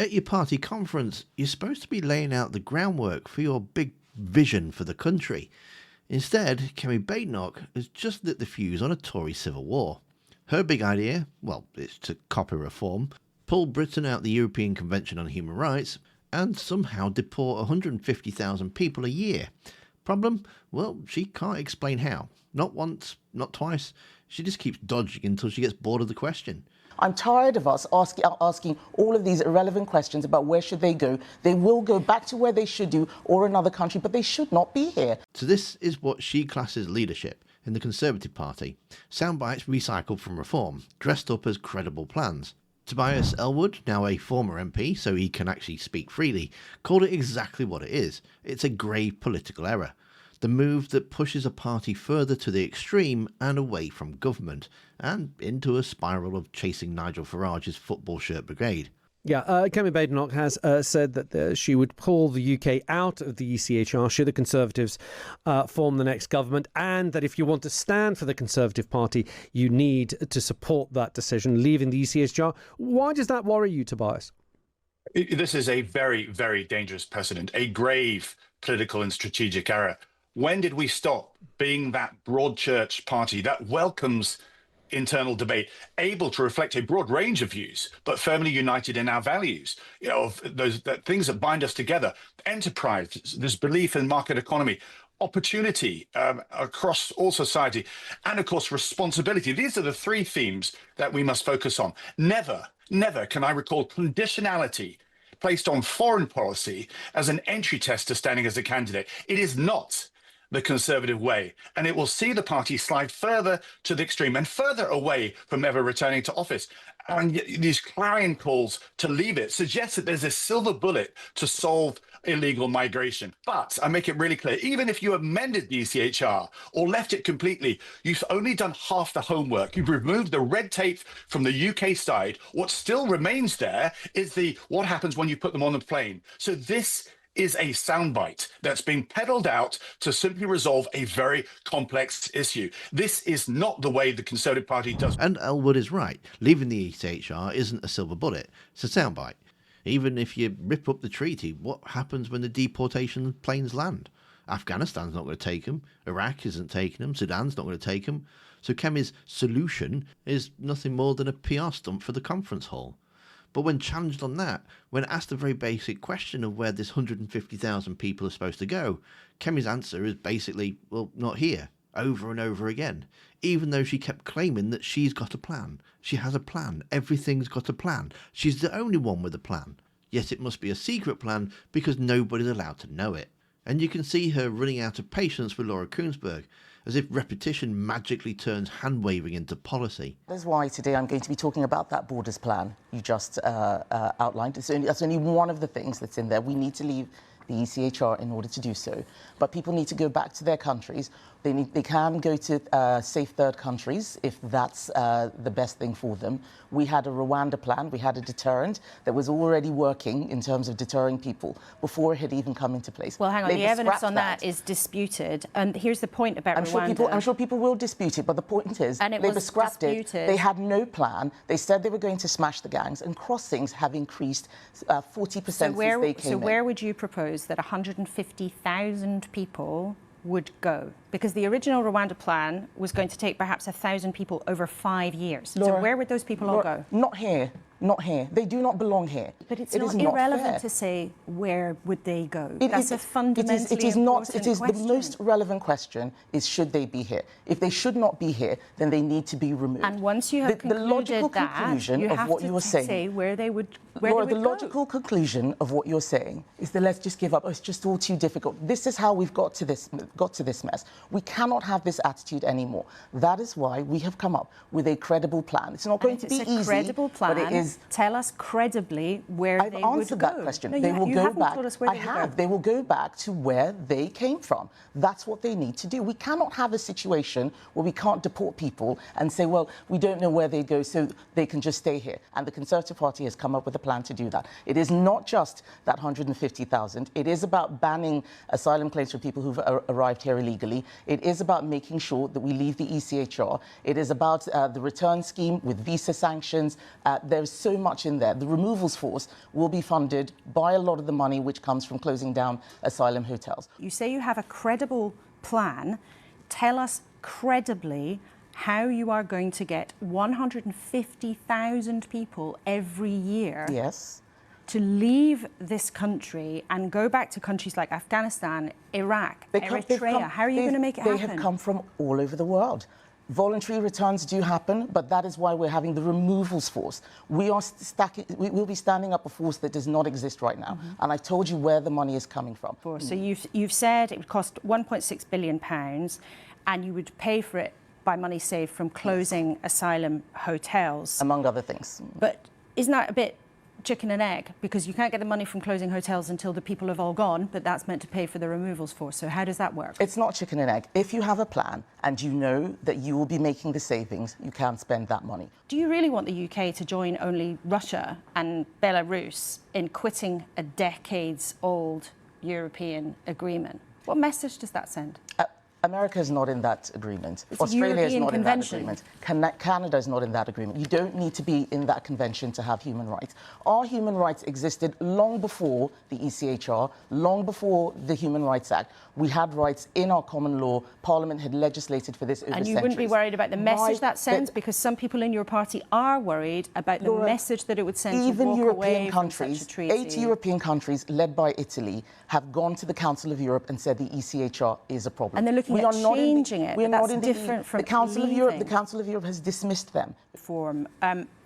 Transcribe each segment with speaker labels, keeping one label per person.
Speaker 1: At your party conference, you're supposed to be laying out the groundwork for your big vision for the country. Instead, Kemi Badenoch has just lit the fuse on a Tory civil war. Her big idea, well, it's to copy reform, pull Britain out the European Convention on Human Rights, and somehow deport 150,000 people a year. Problem? Well, she can't explain how. Not once, not twice. She just keeps dodging until she gets bored of the question.
Speaker 2: I'm tired of us asking all of these irrelevant questions about where should they go. They will go back to where they should do, or another country, but they should not be here.
Speaker 1: So this is what she classes leadership in the Conservative Party. Soundbites recycled from reform, dressed up as credible plans. Tobias Ellwood, now a former MP, so he can actually speak freely, called it exactly what it is. It's a grave political error. The move that pushes a party further to the extreme and away from government, and into a spiral of chasing Nigel Farage's football shirt brigade.
Speaker 3: Yeah, Kemi Badenoch has said that she would pull the UK out of the ECHR should the Conservatives form the next government, and that if you want to stand for the Conservative Party, you need to support that decision, leaving the ECHR. Why does that worry you, Tobias?
Speaker 4: This is a very, very dangerous precedent, a grave political and strategic error. When did we stop being that broad church party that welcomes internal debate, able to reflect a broad range of views, but firmly united in our values, of those things that bind us together? Enterprise, this belief in market economy, opportunity across all society, and of course responsibility. These are the three themes that we must focus on. Never can I recall conditionality placed on foreign policy as an entry test to standing as a candidate. It is not the Conservative way, and it will see the party slide further to the extreme and further away from ever returning to office. And these clarion calls to leave it suggest that there's a silver bullet to solve illegal migration. But I make it really clear, even if you amended the ECHR or left it completely, you've only done half the homework. You've removed the red tape from the UK side. What still remains there is what happens when you put them on the plane. So this is a soundbite that's being peddled out to simply resolve a very complex issue. This is not the way the Conservative Party does.
Speaker 1: And Ellwood is right. Leaving the ECHR isn't a silver bullet. It's a soundbite. Even if you rip up the treaty, what happens when the deportation planes land? Afghanistan's not going to take them. Iraq isn't taking them. Sudan's not going to take them. So Kemi's solution is nothing more than a PR stunt for the conference hall. But when challenged on that, when asked a very basic question of where this 150,000 people are supposed to go, Kemi's answer is basically, well, not here, over and over again, even though she kept claiming that she's got a plan. She has a plan. Everything's got a plan. She's the only one with a plan. Yet it must be a secret plan because nobody's allowed to know it. And you can see her running out of patience with Laura Kuenssberg, as if repetition magically turns hand-waving into policy.
Speaker 2: That's why today I'm going to be talking about that borders plan you just outlined. That's only one of the things that's in there. We need to leave the ECHR in order to do so. But people need to go back to their countries. They can go to safe third countries if that's the best thing for them. We had a Rwanda plan. We had a deterrent that was already working in terms of deterring people before it had even come into place.
Speaker 5: Well, hang on. The evidence on that is disputed. And here's the point about Rwanda.
Speaker 2: I'm sure people will dispute it, but the point is Labour scrapped it. They had no plan. They said they were going to smash the gangs, and crossings have increased 40% since they came in.
Speaker 5: So where would you propose that 150,000 people would go? Because the original Rwanda plan was going to take perhaps 1,000 people over 5 years.
Speaker 2: Laura,
Speaker 5: so where would those people all go?
Speaker 2: Not here. Not here. They do not belong here.
Speaker 5: But it's not irrelevant to say where would they go. That's a fundamentally
Speaker 2: It is not. It is
Speaker 5: question.
Speaker 2: The most relevant question is should they be here? If they should not be here, then they need to be removed.
Speaker 5: And once you have concluded
Speaker 2: the logical
Speaker 5: that,
Speaker 2: conclusion
Speaker 5: you
Speaker 2: of
Speaker 5: have
Speaker 2: what
Speaker 5: to
Speaker 2: you are saying,
Speaker 5: say where they would
Speaker 2: the logical conclusion of what you're saying is that let's just give up. Oh, it's just all too difficult. This is how we've got to this mess. We cannot have this attitude anymore. That is why we have come up with a credible plan. It's not going to be easy.
Speaker 5: It's a credible plan.
Speaker 2: But it is.
Speaker 5: Tell us credibly where they would go.
Speaker 2: I've answered that question.
Speaker 5: No,
Speaker 2: they will go back.
Speaker 5: Told us where
Speaker 2: I have. They will go back to where they came from. That's what they need to do. We cannot have a situation where we can't deport people and say, well, we don't know where they go, so they can just stay here. And the Conservative Party has come up with a plan. plan to do that. It is not just that 150,000. It is about banning asylum claims for people who've arrived here illegally. It is about making sure that we leave the ECHR. It is about the return scheme with visa sanctions. There's so much in there. The removals force will be funded by a lot of the money which comes from closing down asylum hotels.
Speaker 5: You say you have a credible plan. Tell us credibly how you are going to get 150,000 people every year
Speaker 2: Yes.
Speaker 5: to leave this country and go back to countries like Afghanistan, Iraq, Eritrea. How are you going to make it happen?
Speaker 2: They have come from all over the world. Voluntary returns do happen, but that is why we're having the removals force. We will be standing up a force that does not exist right now. And I've told you where the money is coming from.
Speaker 5: So you've said it would cost £1.6 billion and you would pay for it by money saved from closing asylum hotels.
Speaker 2: Among other things.
Speaker 5: But isn't that a bit chicken and egg? Because you can't get the money from closing hotels until the people have all gone, but that's meant to pay for the removals force. So how does that work?
Speaker 2: It's not chicken and egg. If you have a plan and you know that you will be making the savings, you can spend that money.
Speaker 5: Do you really want the UK to join only Russia and Belarus in quitting a decades-old European agreement? What message does that send?
Speaker 2: America is not in that agreement.
Speaker 5: It's a
Speaker 2: Australia is
Speaker 5: European
Speaker 2: not
Speaker 5: convention.
Speaker 2: in that agreement. Canada is not in that agreement. You don't need to be in that convention to have human rights. Our human rights existed long before the ECHR, long before the Human Rights Act. We had rights in our common law. Parliament had legislated for this over
Speaker 5: And you
Speaker 2: centuries.
Speaker 5: wouldn't be worried about the message that sends? Because some people in your party are worried about the message that it would send
Speaker 2: even
Speaker 5: to walk
Speaker 2: European
Speaker 5: away
Speaker 2: countries,
Speaker 5: from such a treaty.
Speaker 2: 8 European countries, led by Italy, have gone to the Council of Europe and said the ECHR is a problem.
Speaker 5: And they're looking at changing it,
Speaker 2: We are
Speaker 5: but
Speaker 2: not
Speaker 5: that's
Speaker 2: in
Speaker 5: different from
Speaker 2: the Council of Europe. The
Speaker 5: leaving.
Speaker 2: Council of Europe has dismissed them.
Speaker 5: Reform.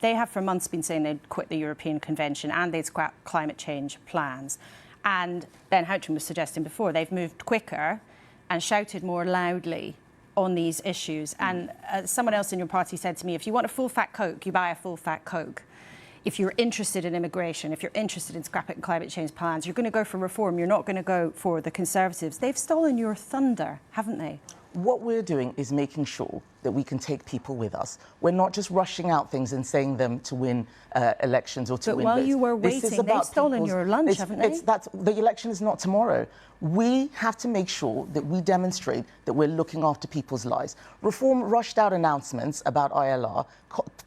Speaker 5: They have for months been saying they'd quit the European Convention and they'd scrap climate change plans. And Ben Houghton was suggesting before they've moved quicker and shouted more loudly on these issues. And someone else in your party said to me, if you want a full fat Coke, you buy a full fat Coke. If you're interested in immigration, if you're interested in scrapping climate change plans, you're going to go for reform. You're not going to go for the Conservatives. They've stolen your thunder, haven't they?
Speaker 2: What we're doing is making sure that we can take people with us. We're not just rushing out things and saying them to win elections or to
Speaker 5: but
Speaker 2: win
Speaker 5: while
Speaker 2: votes.
Speaker 5: you were
Speaker 2: This is
Speaker 5: waiting,
Speaker 2: about
Speaker 5: they've stolen
Speaker 2: people's-
Speaker 5: your lunch, haven't they?
Speaker 2: The election is not tomorrow. We have to make sure that we demonstrate that we're looking after people's lives. Reform rushed out announcements about ILR,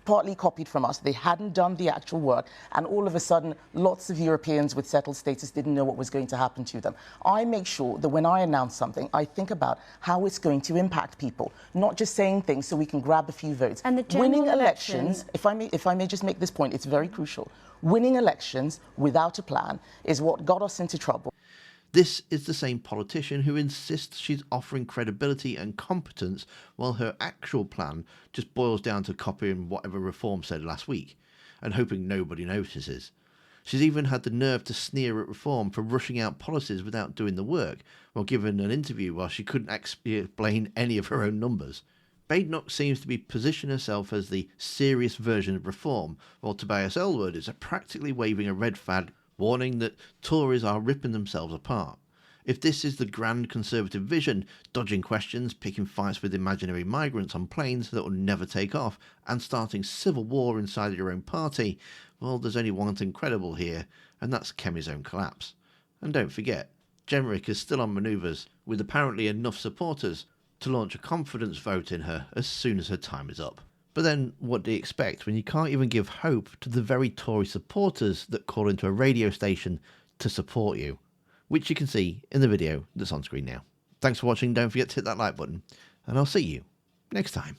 Speaker 2: partly copied from us. They hadn't done the actual work, and all of a sudden, lots of Europeans with settled status didn't know what was going to happen to them. I make sure that when I announce something, I think about how it's going to impact people, not just saying things so we can grab a few votes.
Speaker 5: And the general
Speaker 2: winning
Speaker 5: election-
Speaker 2: elections, if I may just make this point, it's very crucial. Winning elections without a plan is what got us into trouble.
Speaker 1: This is the same politician who insists she's offering credibility and competence while her actual plan just boils down to copying whatever Reform said last week and hoping nobody notices. She's even had the nerve to sneer at Reform for rushing out policies without doing the work, while giving an interview while she couldn't explain any of her own numbers. Badenoch seems to be positioning herself as the serious version of Reform, while Tobias Ellwood is practically waving a red flag warning that Tories are ripping themselves apart. If this is the grand Conservative vision, dodging questions, picking fights with imaginary migrants on planes that will never take off, and starting civil war inside your own party, well, there's only one thing credible here, and that's Kemi's own collapse. And don't forget, Jenrick is still on manoeuvres, with apparently enough supporters to launch a confidence vote in her as soon as her time is up. But then, what do you expect when you can't even give hope to the very Tory supporters that call into a radio station to support you? Which you can see in the video that's on screen now. Thanks for watching, don't forget to hit that like button, and I'll see you next time.